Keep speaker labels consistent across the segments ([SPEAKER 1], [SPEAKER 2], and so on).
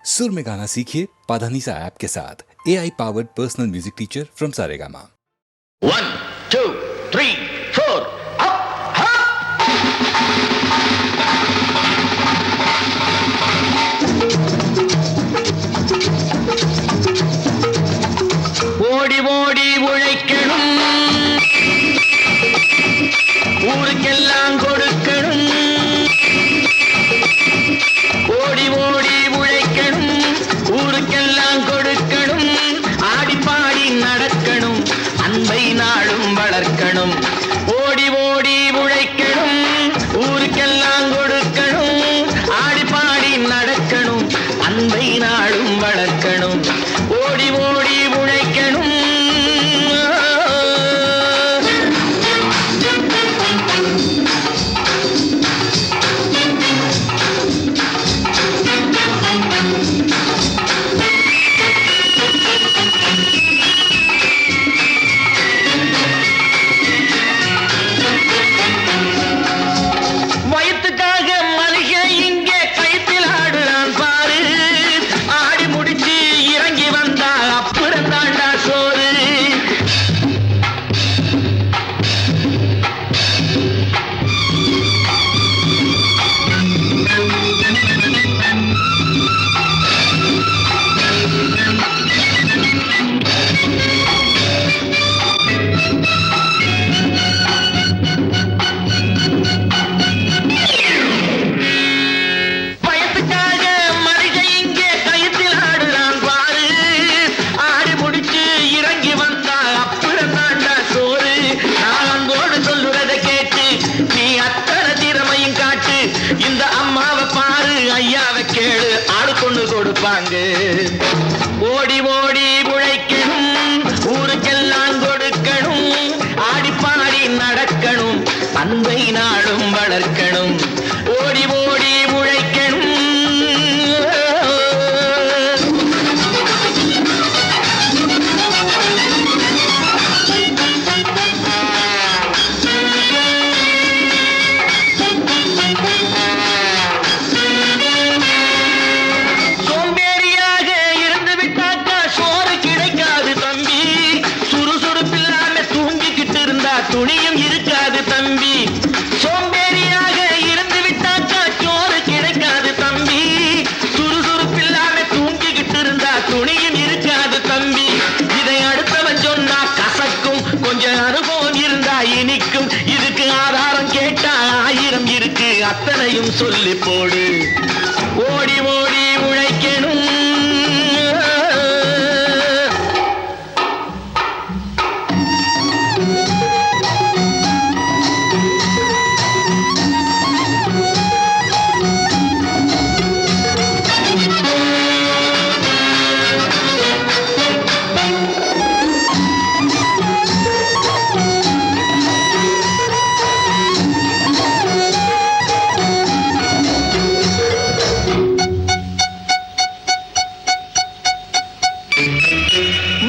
[SPEAKER 1] सुर में गाना सीखिए पाधानीसा ऐप के साथ AI powered personal music teacher from Saregama.
[SPEAKER 2] 1 2 3 4 ஓடி ஓடி உழைக்கணும், ஊருக்கெல்லாம் கொடுக்கணும். ஓடி ஓடி உழைக்கணும், ஊருக்கெல்லாம் கொடுக்கணும். ஆடி பாடி நடக்கணும், அன்பை நாளும் வளர்க்கணும். ஓடி ஓடி உழைக்கணும், ஊருக்கெல்லாம் கொடுக்கணும். ஆடி பாடி நடக்கணும், அன்பை நாளும் வளர்க்கணும். ஓடி ஓடி உழைக்கணும். வயிற்றுக்காக மனுஷன் இங்கே கைத்தில் ஆடுறான் பாரு. ஆடி முடிச்சு இறங்கி வந்தா அப்புறம் தாண்டா சோறு. வயத்துக்காக மனுஷன் இங்கே கைத்தில் ஆடுறான் பாரு. ஆடி முடிச்சு இறங்கி வந்தா அப்புறம் தாண்டா சோறு. நான் அன்போடு சொல்லுறதை கேட்டு நீ அத்தனை திறமையும் காட்டு. இந்த அம்மாவை பாரு, ஐயாவை கேளு, ஆடு கொண்டு கொடுப்பாங்க. ஓடி ஓடி உழைக்கணும், ஊருக்கெல்லாம் கொடுக்கணும். ஆடி பாடி நடக்கணும், அன்பை நாளும் வளர்க்கணும். ஓடி ஓடி உழைக்கணும். சோம்பேறியாக இருந்து விட்டாக்கா சோறு கிடைக்காது தம்பி. சுறுசுறுப்பில்லாம தூங்கிக்கிட்டு இருந்தா துணியும் இருக்காது தம்பி. சோம்பேறியாக இருந்து விட்டாக்கா சோறு கிடைக்காது தம்பி. சுறுசுறுப்பில்லாம தூங்கிக்கிட்டு இருந்தா துணியும் இருக்காது தம்பி. இதை அடுத்தவன் சொன்னா கசக்கும், கொஞ்சம் அனுபவம் இருந்தா இனிக்கும். இதுக்கு ஆதாரம் கேட்டா 1000 இருக்கு, அத்தனையும் சொல்லி போடு. ஓடி ஓடி உழைக்கணும்.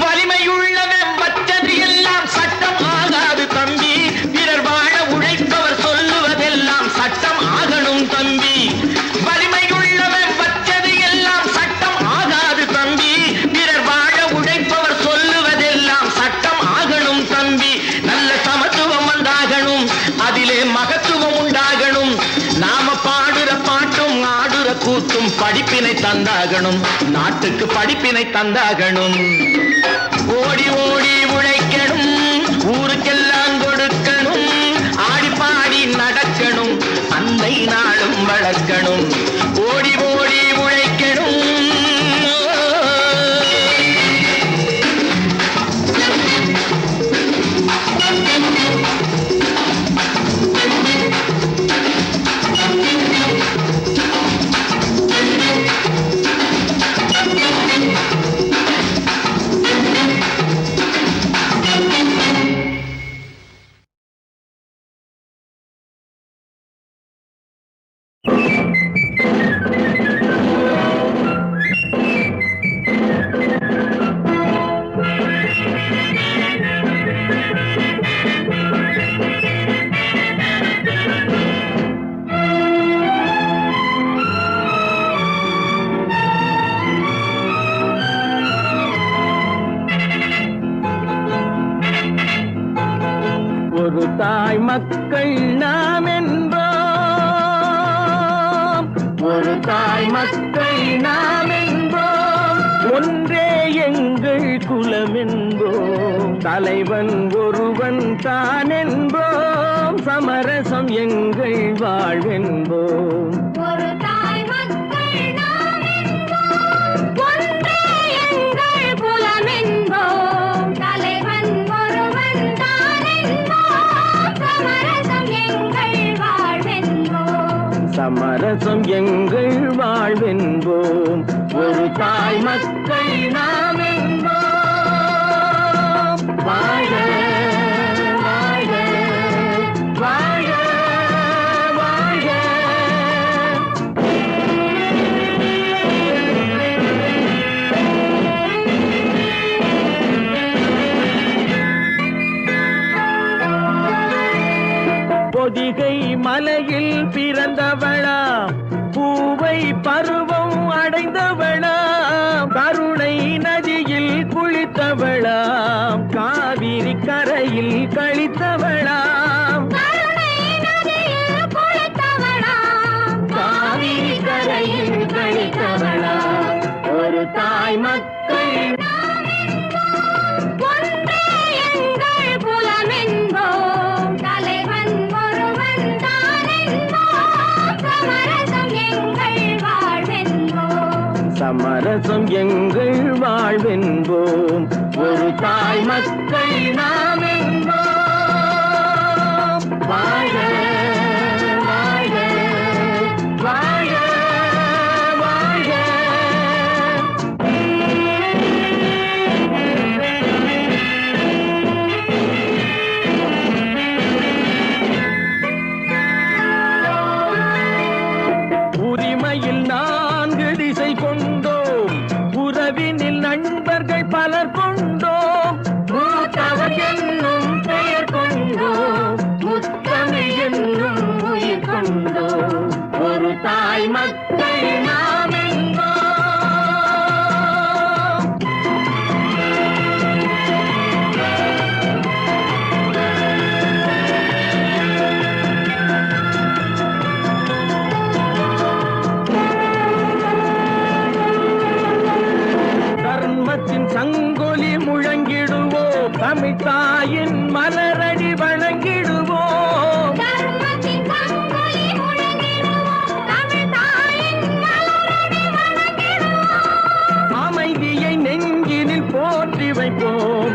[SPEAKER 2] வலிமையுள்ளவன் வச்சது எல்லாம் சட்டம் ஆகாது தம்பி. பிறர் வாழ உழைப்பவர் சொல்லுவதெல்லாம் சட்டம் ஆகணும் தம்பி. வலிமையுள்ளவன் வச்சது எல்லாம் சட்டம் ஆகாது தம்பி. பிறர் வாழ உழைப்பவர் சொல்லுவதெல்லாம் சட்டம் ஆகணும் தம்பி. நல்ல சமத்துவம் வந்தாகணும், அதிலே மகத்துவம் உண்டாகணும். நாம பாடுற பாட்டும் ஆடுற கூத்தும் படிப்பினை தந்தாகணும், நாட்டுக்கு படிப்பினை தந்தாகணும். ஓடி ஓடி உழைக்கணும், ஊருக்கெல்லாம் கொடுக்கணும். ஆடி பாடி நடக்கணும், அன்பை நாளும் வளர்க்கணும். ஓடி ஓடி உழைக்கணும். தாய் மக்கள் நாம் என்போம், ஒரு தாய் மக்கள் நாம் என்போம், ஒன்றே எங்கள் குலம் என்போம், தலைவன் ஒருவன் தான் என்போம், சமரசம் எங்கள் வாழ்வென்போம்.
[SPEAKER 3] ஒரு தாய் மக்கள் நாம் என்போம், ஒன்றே எங்கள் குலம் என்போம், தலைவன் ஒருவன் தான் என்போம், சமரசம் எங்கள் வாழ்வென்போம்.
[SPEAKER 2] சமரசம் எங்கள் வாழ்வென்போம், ஒரு தாய் மக்கள் நாம் என்போம். வாழ வாழ வாழ வாழ. பொதிகை மலையில் பிறந்தவளா, பூவை பருவம் அடைந்தவளா, கருணை நதியில் குளித்தவளா, காவிரி கரையில் கழித்தவளாம்,
[SPEAKER 3] கருணை நதியில் குளித்தவளாம்,
[SPEAKER 2] காவிரி கரையில் கழித்தவளாம், ஒரு தாய் மக்கள்
[SPEAKER 3] நாம் என்போம், ஒன்றே எங்கள் குலம் என்போம், தலைவன் ஒருவன் தான் என்போம், சமரசம் எங்கள் வாழ்வென்போம்.
[SPEAKER 2] சமரசம் எங்கள் வாழ்வென்போம், ஒரு தாய் மக்கள் நாம் என்போம். வாழ வாழ வாழ வாழ. உரிமையில் 4 திசை கொண்டோம், உறவினில் நண்பர்கள் பலர் கொண்டோம், மூத்தவர் என்னும் பெயர் கொண்டோம், முத்தமிழ் என்னும் உயிர் கொண்டோம், ஒரு தாய் மக்கள் நாம் என்போம். தர்மத்தின் சங்கொலி முழங்கிடுவோம், தமிழ் தாயின் மலரடி வணங்கிடுவோம்,
[SPEAKER 3] தர்மத்தின் சங்கொலி முழங்கிடுவோம், தமிழ் தாயின் மலரடி வணங்கிடுவோம்.
[SPEAKER 2] அமைதியை நெஞ்சினில் போற்றி வைப்போம்,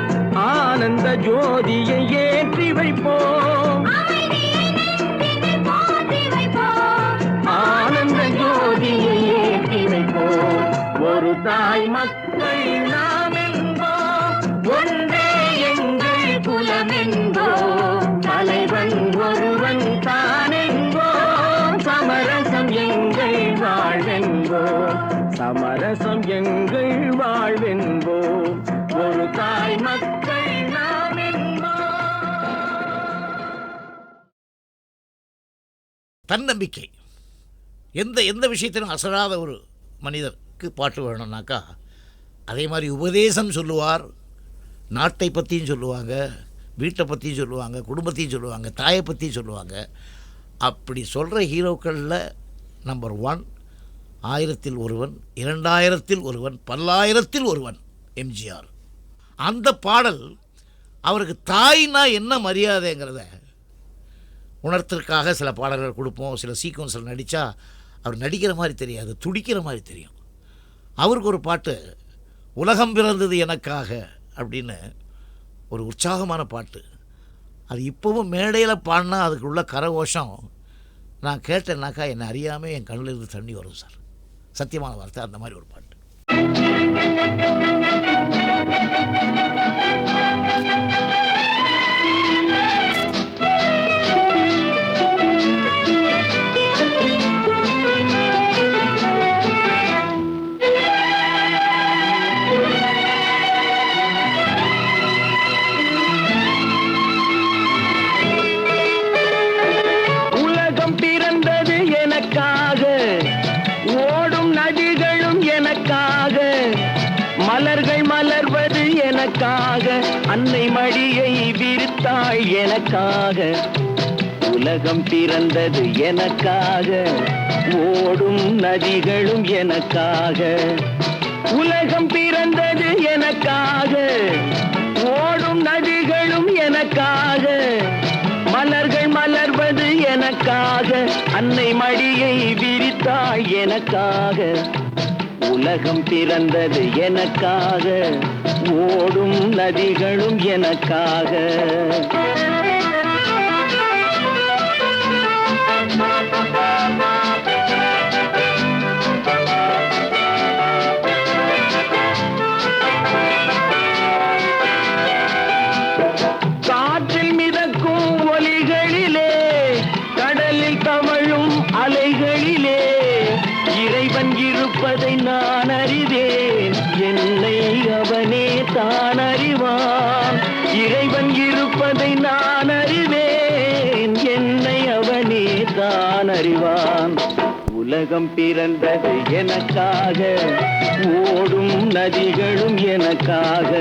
[SPEAKER 2] ஆனந்த ஜோதியை ஏற்றி வைப்போம்,
[SPEAKER 3] அமைதியை நெஞ்சினில் போற்றி வைப்போம்,
[SPEAKER 2] ஆனந்த ஜோதியை ஏற்றி வைப்போம், ஒரு தாய் மக்கள் நாம் என்போம், ஒன்றே எங்கள் குலம் என்போம், தலைவன் ஒருவன் தான் என்போம், சமரசம் எங்கள் வாழ்வென்போம், சமரசம் எங்கள் வாழ்வென்போம், ஒரு தாய் மக்கள் நாம் என்போம்.
[SPEAKER 4] தன்னம்பிக்கை. எந்த விஷயத்திலும் அசராத ஒரு மனிதருக்கு பாட்டு வேணும்னாக்கா அதே மாதிரி உபதேசம் சொல்லுவார், நாட்டை பற்றியும் சொல்லுவாங்க, வீட்டை பற்றியும் சொல்லுவாங்க, குடும்பத்தையும் சொல்லுவாங்க, தாயை பற்றியும் சொல்லுவாங்க. அப்படி சொல்கிற ஹீரோக்களில் நம்பர் 1 1000ல் ஒருவன், 2000ல் ஒருவன், பல்லாயிரத்தில் ஒருவன் எம்ஜிஆர். அந்த பாடல் அவருக்கு தாய்னா என்ன மரியாதைங்கிறத உணர்த்துறதுக்காக சில பாடல்கள் கொடுப்போம். சில சீக்வன்ஸில் நடித்தா அவர் நடிக்கிற மாதிரி தெரியாது, துடிக்கிற மாதிரி தெரியும். அவருக்கு ஒரு பாட்டு உலகம் பிறந்தது எனக்காக அப்படின்னு ஒரு உற்சாகமான பாட்டு. அது இப்போவும் மேடையில் பாடினா அதுக்குள்ள கரகோஷம் நான் கேட்டேன்னாக்கா என்னை அறியாமல் என் கண்ணில் இருந்து தண்ணி வரும் சார். சத்தியமான வார்த்தை. அந்த மாதிரி ஒரு பாட்டு.
[SPEAKER 2] உலகம் பிறந்தது எனக்காக, ஓடும் நதிகளும் எனக்காக, மலர்கள் மலர்வது என எனக்காக அன்னை மடியை விரித்தாள் எனக்காக உலகம் பிறந்தது எனக்காக ஓடும் நதிகளும் எனக்காக உலகம் பிறந்தது எனக்காக ஓடும் நதிகளும் எனக்காக மலர்கள் மலர்வது எனக்காக அன்னை மடியை விரித்தாள் எனக்காக உலகம் பிறந்தது எனக்காக ஓடும் நதிகளும் எனக்காக காற்றில் மிதக்கும் ஒலிகளிலே கடலில் தவழும் அலைகளிலே இறைவன் இருப்பதை நான் அறிவேன் என்னை அவனே தான் அறிவான் இறைவன் இருப்பதை நான் அறிவேன் என்னை அவனே தான் அறிவான் உலகம் பிறந்தது எனக்காக ஓடும் நதிகளும் எனக்காக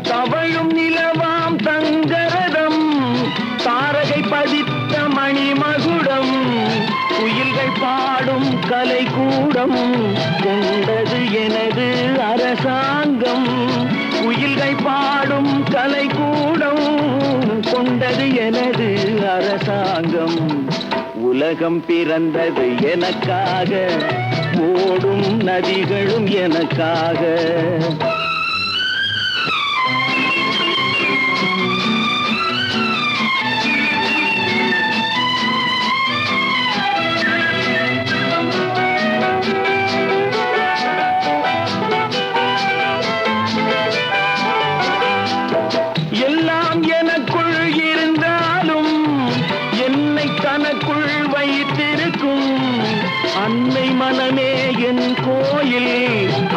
[SPEAKER 2] தவழும் நிலவாம் தங்கரதம் தாரகை பதித்த மணிமகுடம் குயில்கள் பாடும் கலைக்கூடம் கொண்டது எனது அரசாங்கம் குயில்கள் பாடும் கலைக்கூடம் கொண்டது எனது அரசாங்கம் உலகம் பிறந்தது எனக்காக ஓடும் நதிகளும் எனக்காக எல்லாம் எனக்குள் இருந்தாலும் என்னை தனக்குள் வைத்திருக்கும் அன்னை மனமே என் கோயில்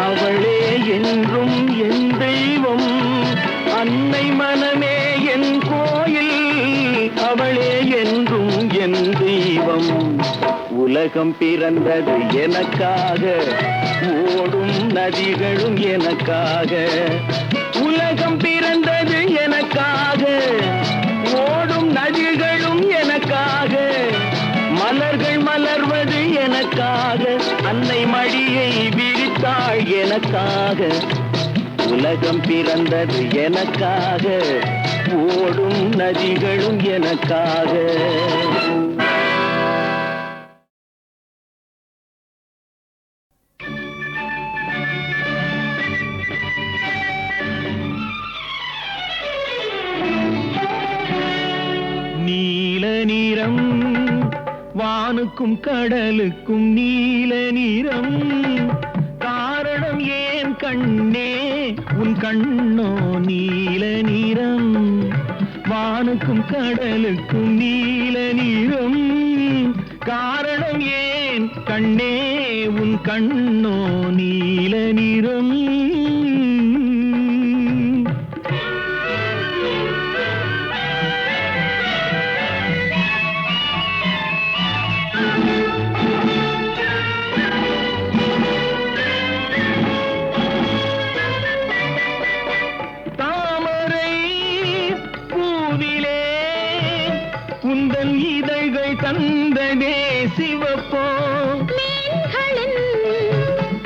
[SPEAKER 2] அவளே என்றும் என் தெய்வம் அன்னை மனமே என் கோயில் அவளே என்றும் என் தெய்வம் உலகம் பிறந்தது எனக்காக ஓடும் நதிகளும் எனக்காக உலகம் பிறந்தது எனக்காக ஓடும் நதிகளும் எனக்காக மலர்கள் மலர்வது எனக்காக அன்னை மடியை விரித்தாள் எனக்காக உலகம் பிறந்தது எனக்காக ஓடும் நதிகளும் எனக்காக நீல நிறம் வானுக்கும் கடலுக்கும் நீல நிறம் காரணம் ஏன் கண்ணே உன் கண்ணோ நீல நிறம் வானுக்கும் கடலுக்கும் நீல நிறம் காரணம் ஏன் கண்ணே உன் கண்ணோ நீல நிறம் குந்தன் இதழ்கள் தந்ததே சிவப்போ
[SPEAKER 3] மீன்களின்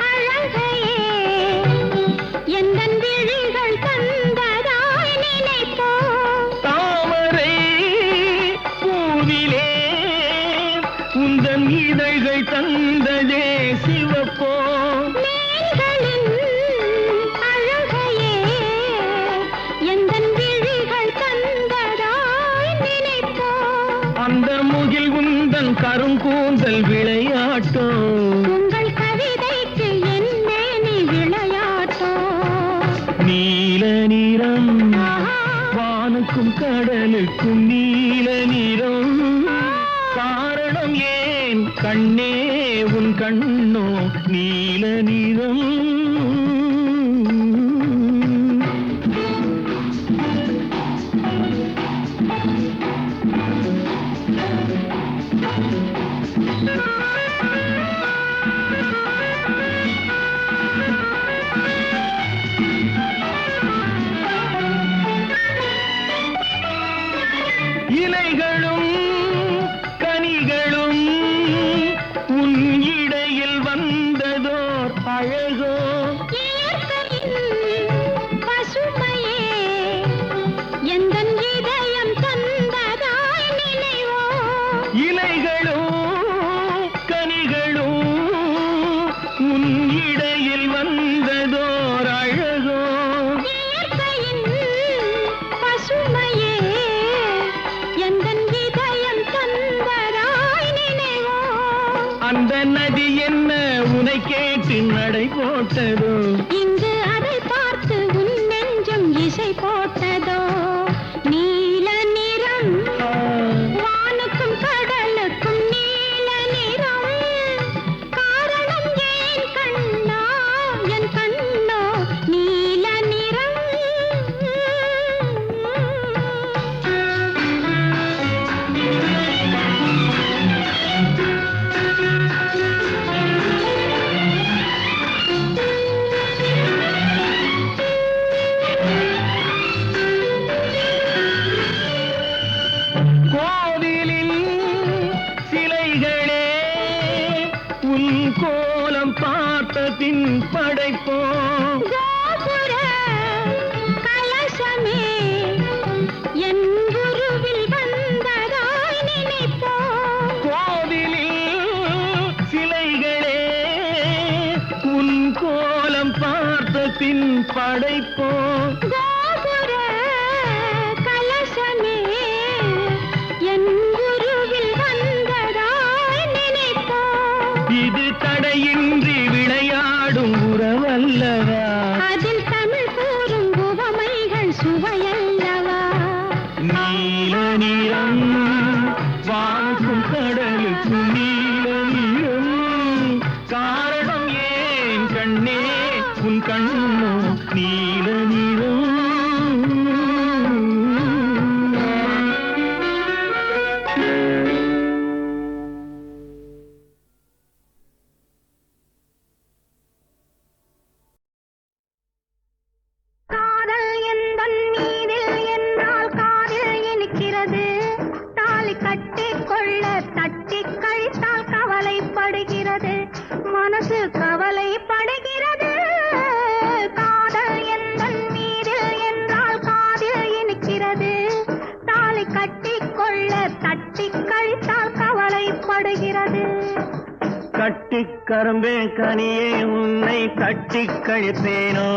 [SPEAKER 3] அழகையே எந்தன் விழிகள் தந்ததாய் நினைப்போ
[SPEAKER 2] தாமரை பூவிலே குந்தன் இதழ்கள் தந்ததே சிவப்போ
[SPEAKER 3] மீன்களின் அழகையே எந்தன் விழிகள் தந்ததாய் நினைப்போ
[SPEAKER 2] அந்த முகில் உந்தன் கருங்கூந்தல் விளையாட்டோ
[SPEAKER 3] உங்கள் கவிதைக்கு என்ன நீ விளையாட்டோ
[SPEAKER 2] நீல நிறம் வானுக்கும் கடலுக்கும் நீல நிறம் காரணம் ஏன் கண்ணே உன் கண்ணோ நீல நிறம் உன் இடையில் வந்ததோர் அழகோ
[SPEAKER 3] இயற்கையின் பசுமையே எந்தன் இதயம் தந்ததாய் நினைவோ
[SPEAKER 2] அந்த நதி என்ன உனை கேட்டு நடை போட்டதோ
[SPEAKER 3] இங்கு அதை பார்த்து உன் நெஞ்சம் இசை போட்டதோ நீல நிறம் வானுக்கும் கடலுக்கும் நீல நிறம் காரணம் ஏன் கண்ணா என் கண்ணோ நீல நிறம்
[SPEAKER 2] கோவிலில் சிலைகளே உன் கோலம் பார்த்த பின் படைப்போம்
[SPEAKER 3] கோபுர கலசமே என் குருவில் வந்ததாய் நினைப்போம்
[SPEAKER 2] கோவிலில் சிலைகளே உன் கோலம் பார்த்த பின் படைப்போம்
[SPEAKER 3] கோபுர கலசமே என் குருவில் வந்ததாய் நினைப்போம்
[SPEAKER 2] இது தடையின்றி விளையாடும் உறவல்லவா
[SPEAKER 3] அதில் தமிழ் கூறும் உவமைகள் சுவையல்லவா
[SPEAKER 2] நீல நிறம் வானுக்கும் கடலுக்கும் நீல நிறம் காரணம் ஏன் கண்ணே உன் கண்ணோ நீல நிறம்
[SPEAKER 3] காதல் எந்தன் மீதில் என்னால் காதில் இனிக்கிறது தாலி கட்டிக் கொள்ள தட்டி கழித்தால் கவலைப்படுகிறது மனசு கவலைப்படுகிறது காதல் எந்தன் மீதில் என்றால் காதில் இனிக்கிறது தாலி கட்டிக் கொள்ள தட்டி கழித்தால் கவலைப்படுகிறது
[SPEAKER 2] கட்டிக் கரும்பே கனியே உன்னை கட்டிக் கழிப்பேனோ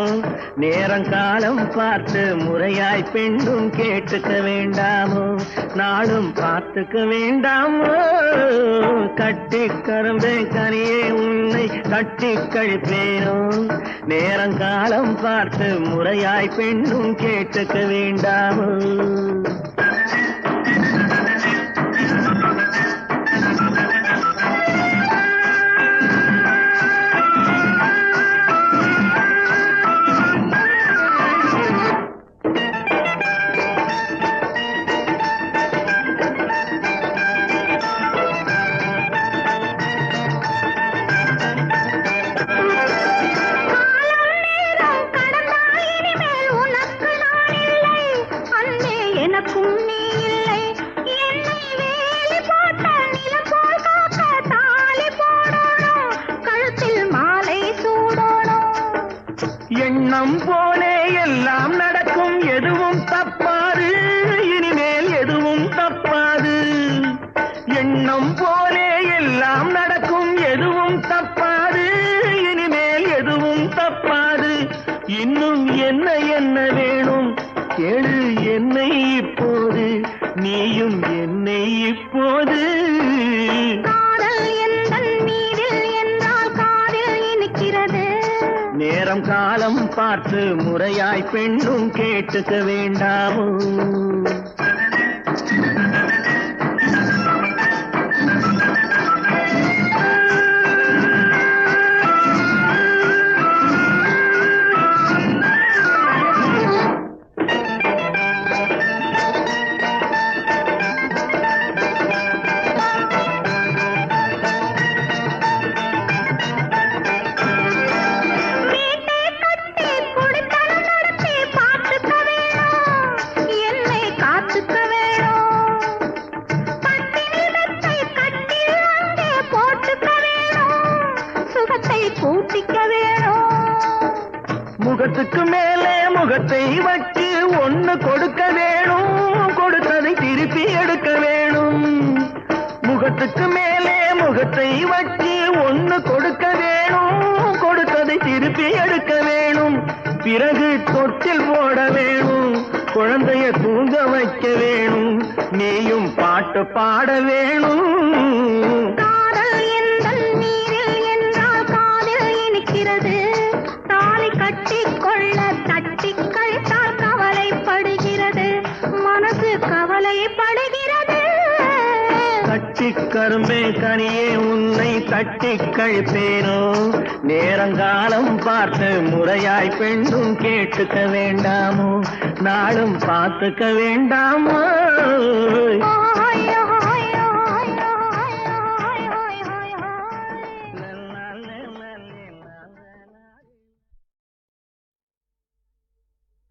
[SPEAKER 2] நேரங்காலம் பார்த்து முறையாய் பெண்ணும் கேட்டுக்க வேண்டாமோ நாளும் பார்த்துக்க வேண்டாமோ கட்டிக் கரும்பே கனியே உன்னை கட்டிக் கழிப்பேனோ நேரங்காலம் பார்த்து முறையாய் பெண்ணும் கேட்டுக்க வேண்டாமோ
[SPEAKER 3] எனக்கும் நீ இல்லை என்னை வேலி போட்ட நிலம் போல் காக்க தாலி போடணும் கழுத்தில் மாலை சூடணும்
[SPEAKER 2] எண்ணம் போலே எல்லாம் நடக்கும் எதுவும் தப்பாது இனிமேல் எதுவும் தப்பாது எண்ணம் போலே எல்லாம் நடக்கும் எதுவும் தப்பாது இனிமேல் எதுவும் தப்பாது இன்னும் என்ன என்ன வேணும் கேளு என்னை இப்போது நீயும் என்னை இப்போது
[SPEAKER 3] காதல் எந்தன் மீதில் என்றால் காதில் இனிக்கிறது
[SPEAKER 2] நேரம் காலம் பார்த்து முறையாய் பெண்ணும் கேட்டுக்க வேண்டாமோ
[SPEAKER 3] வீட்டை கட்டி குடித்தனம் நடத்தி பார்த்துக்க வேணும் என்னை காத்துக்க வேணும் பட்டினி மெத்தை கட்டில் அங்கே போட்டுக்க வேணும் சுகத்தை கூட்டிக்க வேணும்
[SPEAKER 2] முகத்துக்கு மேலே முகத்தை வச்சு ஒண்ணு கொடுக்க வேணும் கொடுத்ததை திருப்பி எடுக்க வேணும் முகத்துக்கு மேலே முகத்தை வச்சு ஒண்ணு கொடுக்க வேணும் பிறகு தொட்டில் போட வேணும், குழந்தைய தூங்க வைக்க வேணும், நீயும் பாட்டு பாட வேணும்.
[SPEAKER 3] காதல் எந்தன் நீரில் என்றால் காதில் இனிக்கிறது, தாலி கட்டிக்கொள்ள தட்டி கழித்தால் கவலைப்படுகிறது, மனசு கவலைப்படுகிறது.
[SPEAKER 2] கட்டி கரும்பே கனியே உன்னை தட்டி கழிப்பேனோ, நேரங்காலம் பார்த்து முறையாய் பெண்ணும் கேட்டுக்க வேண்டாமோ, நாளும் பார்த்துக்க வேண்டாமோ.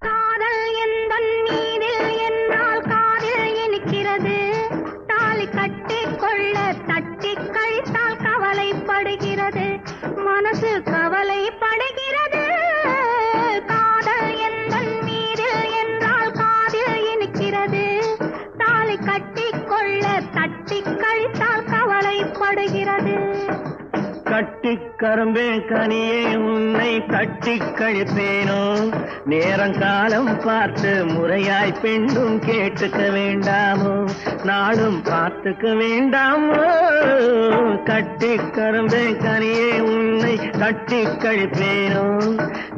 [SPEAKER 3] காதல் எந்தன் நீரில் என்றால் காதில் இனிக்கிறது, தாலி கட்டிக்கொள்ள தட்டி கழித்தால் கவலைப்படுகிறது, மனசு கவலைப்படுகிறது. காதல் எந்தன் நீரில் என்றால் காதில் இனிக்கிறது, தாலி கட்டிக்கொள்ள தட்டி கழித்தால் கவலைப்படுகிறது.
[SPEAKER 2] கட்டி கரும்பே கனியே உன்னை தட்டி கழிப்பேனோ, நேரங்காலம் பார்த்து முறையாய் பெண்ணும் கேட்டுக்க வேண்டாமோ, நாளும் பார்த்துக்க வேண்டாமோ. கட்டி கரும்பே கனியே உன்னை தட்டி கழிப்பேனோ,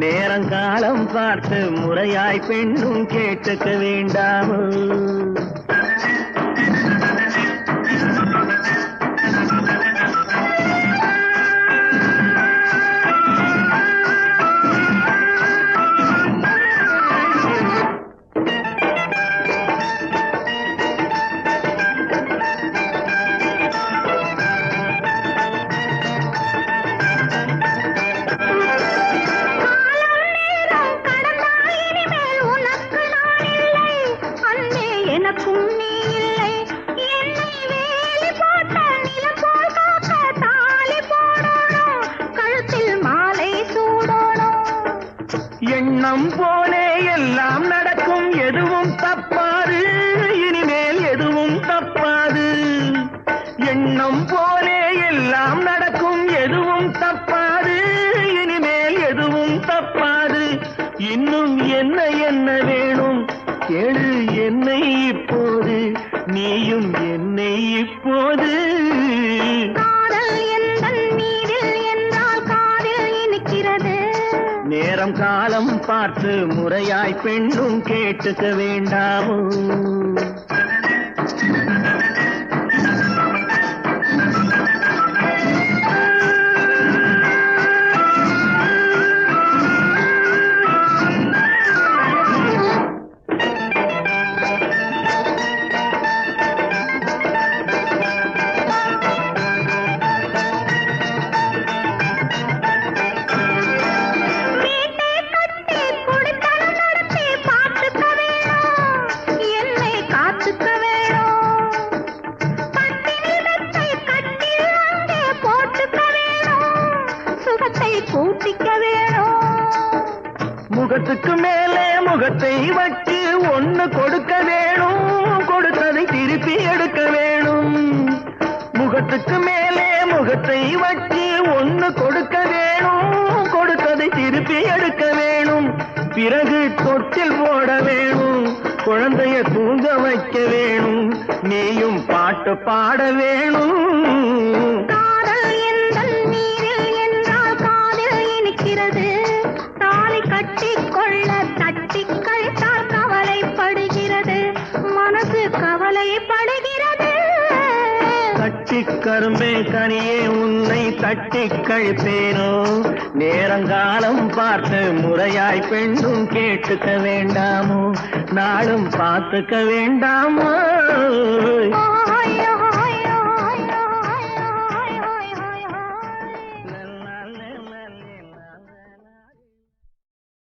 [SPEAKER 2] நேரங்காலம் பார்த்து முறையாய் பெண்ணும் கேட்டுக்க வேண்டாமோ. எண்ணம் போலே எல்லாம் நடக்கும், எதுவும் தப்பாது, இனிமேல் எதுவும் தப்பாது. எண்ணம் போலே எல்லாம் நடக்கும், எதுவும் தப்பாது, இனிமேல் எதுவும் தப்பாது. இன்னும் என்ன என்ன வேணும் கேளு என்னை இப்போது, நீயும் என்னை இப்போது. நேரம் காலம் பார்த்து முறையாய் பெண்ணும் கேட்டுக்க வேண்டாமோ. முகத்துக்கு மேலே முகத்தை வச்சு ஒன்னு கொடுக்க வேணும், கொடுத்ததை திருப்பி எடுக்க வேணும். முகத்துக்கு மேலே முகத்தை வச்சு ஒன்னு கொடுக்க வேணும், கொடுத்ததை திருப்பி எடுக்க வேணும். பிறகு தொட்டில் போட வேணும், குழந்தைய தூங்க வைக்க வேணும், நீயும் பாட்டு பாட வேணும்.
[SPEAKER 3] கட்டிக்கொள்ள தட்டி கழித்தால் கவலைப்படுகிறது, மனசு கவலைப்படுகிறது.
[SPEAKER 2] கட்டி கரும்பே கனியே உன்னை தட்டி கழிப்பேனோ, நேரங்காலம் பார்த்து முறையாய் பெண்ணும் கேட்டுக்க வேண்டாமோ, நாளும் பார்த்துக்க வேண்டாமோ.